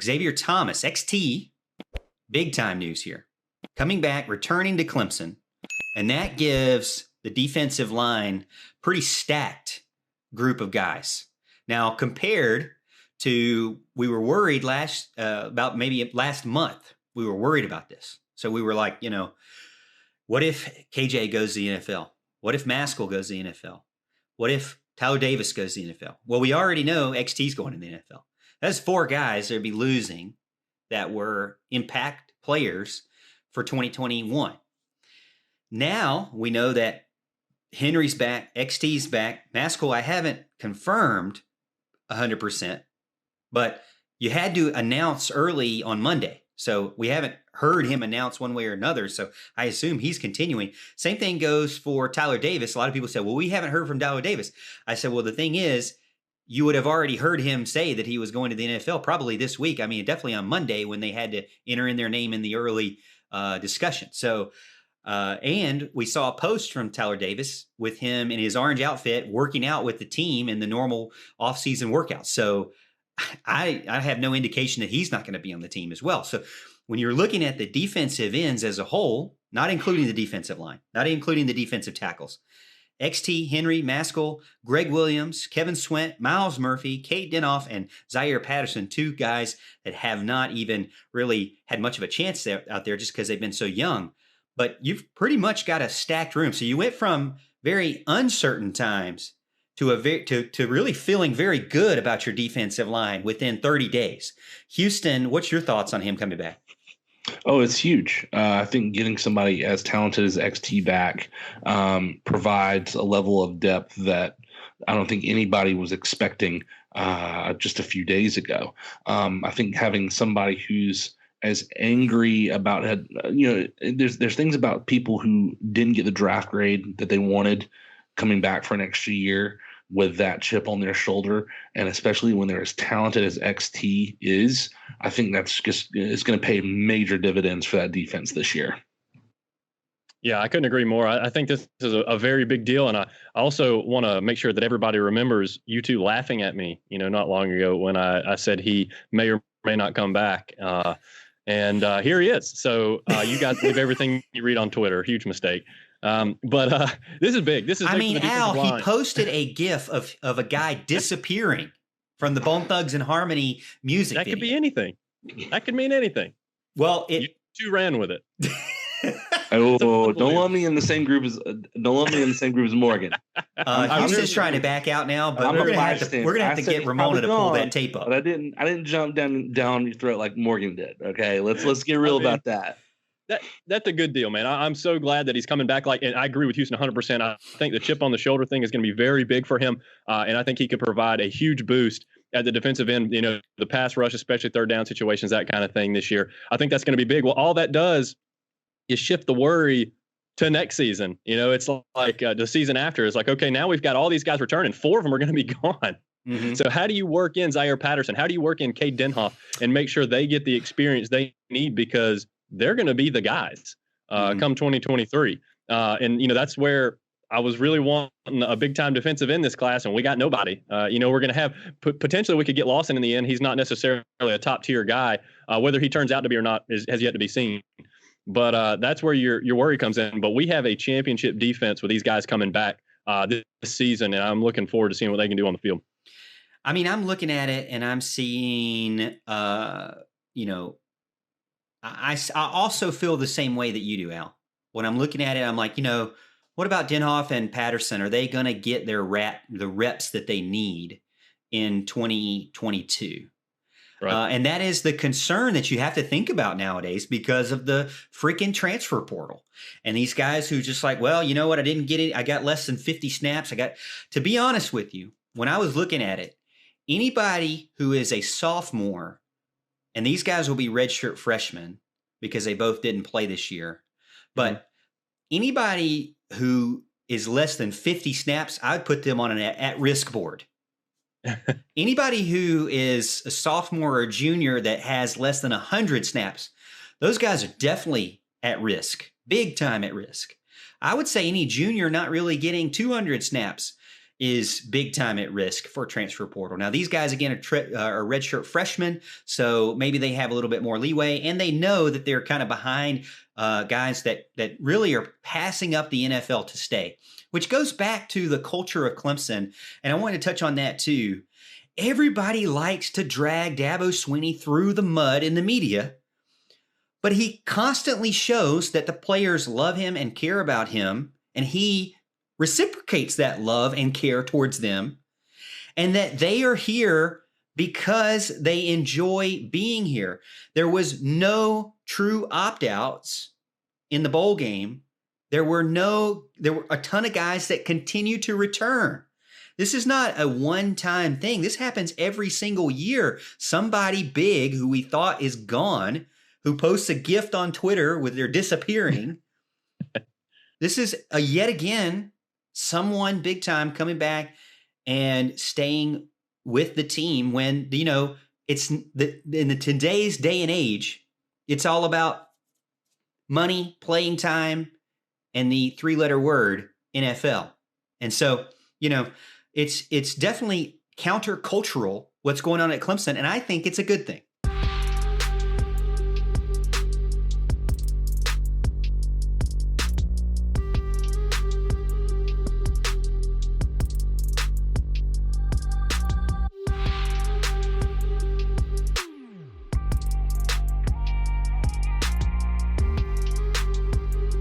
Xavier Thomas, XT, big time news here. Coming back, returning to Clemson. And that gives the defensive line pretty stacked group of guys. Now, compared to, we were worried about maybe last month, we were worried about this. So we were like, what if KJ goes to the NFL? What if Maskell goes to the NFL? What if Tyler Davis goes to the NFL? Well, we already know XT's going to the NFL. That's 4 guys that would be losing that were impact players for 2021. Now we know that Henry's back, XT's back. Maskell, I haven't confirmed 100%, but you had to announce early on Monday. So we haven't heard him announce one way or another. So I assume he's continuing. Same thing goes for Tyler Davis. A lot of people said, well, we haven't heard from Tyler Davis. I said, well, the thing is, you would have already heard him say that he was going to the NFL probably this week. I mean, definitely on Monday when they had to enter in their name in the early discussion. So, and we saw a post from Tyler Davis with him in his orange outfit working out with the team in the normal offseason workouts. So I have no indication that he's not going to be on the team as well. So when you're looking at the defensive ends as a whole, not including the defensive line, not including the defensive tackles, XT, Henry, Maskell, Greg Williams, Kevin Swint, Miles Murphy, Kate Dinoff, and Zaire Patterson, 2 guys that have not even really had much of a chance out there just because they've been so young. But you've pretty much got a stacked room. So you went from very uncertain times to really feeling very good about your defensive line within 30 days. Houston, what's your thoughts on him coming back? Oh, it's huge. I think getting somebody as talented as XT back provides a level of depth that I don't think anybody was expecting just a few days ago. I think having somebody who's as angry about it, there's things about people who didn't get the draft grade that they wanted coming back for an extra year with that chip on their shoulder, and especially when they're as talented as XT is, I think that's just, it's going to pay major dividends for that defense this year. Yeah, I couldn't agree more. I think this is a very big deal. And I also want to make sure that everybody remembers you two laughing at me, not long ago when I said he may or may not come back. And here he is. So you guys believe everything you read on Twitter. Huge mistake. But this is big. This is. I mean, Al, he posted a GIF of a guy disappearing from the Bone Thugs and Harmony music. That video. Could be anything. That could mean anything. Well, you two ran with it. Don't let me in the same group as Morgan. Houston's trying to back out now, but we're gonna have to get Ramona to pull that tape up. But I didn't jump down your throat like Morgan did. Okay, let's get real about that. That's a good deal, man. I'm so glad that he's coming back. And I agree with Houston 100%. I think the chip on the shoulder thing is going to be very big for him, and I think he could provide a huge boost at the defensive end. The pass rush, especially third down situations, that kind of thing this year. I think that's going to be big. Well, all that does is shift the worry to next season. It's like the season after. It's like, okay, now we've got all these guys returning. 4 of them are going to be gone. Mm-hmm. So how do you work in Zaire Patterson? How do you work in Cade Denhoff and make sure they get the experience they need, because they're going to be the guys come 2023. And that's where I was really wanting a big time defensive end this class, and we got nobody. We're going to have potentially we could get Lawson in the end. He's not necessarily a top tier guy. Whether he turns out to be or not has yet to be seen. But that's where your worry comes in. But we have a championship defense with these guys coming back this season, and I'm looking forward to seeing what they can do on the field. I mean, I'm looking at it and I'm seeing, I also feel the same way that you do, Al. When I'm looking at it, I'm like, what about Denhoff and Patterson? Are they going to get the reps that they need in 2022? Right. And that is the concern that you have to think about nowadays because of the freaking transfer portal. And these guys who just like, well, you know what? I didn't get it. I got less than 50 snaps. To be honest with you, when I was looking at it, anybody who is a sophomore, and these guys will be redshirt freshmen because they both didn't play this year. But anybody who is less than 50 snaps, I would put them on an at-risk board. Anybody who is a sophomore or junior that has less than 100 snaps, those guys are definitely at risk, big time at risk. I would say any junior not really getting 200 snaps is big time at risk for transfer portal. Now, these guys, again, are redshirt freshmen, so maybe they have a little bit more leeway, and they know that they're kind of behind guys that really are passing up the NFL to stay, which goes back to the culture of Clemson, and I want to touch on that too. Everybody likes to drag Dabo Swinney through the mud in the media, but he constantly shows that the players love him and care about him, and he reciprocates that love and care towards them, and that they are here because they enjoy being here. There was no true opt-outs in the bowl game. There were a ton of guys that continue to return. This is not a one-time thing. This happens every single year. Somebody big who we thought is gone, who posts a gift on Twitter with their disappearing. This is yet again someone big time coming back and staying with the team when, it's in today's day and age, it's all about money, playing time, and the 3-letter word NFL. And so, it's definitely countercultural what's going on at Clemson, and I think it's a good thing.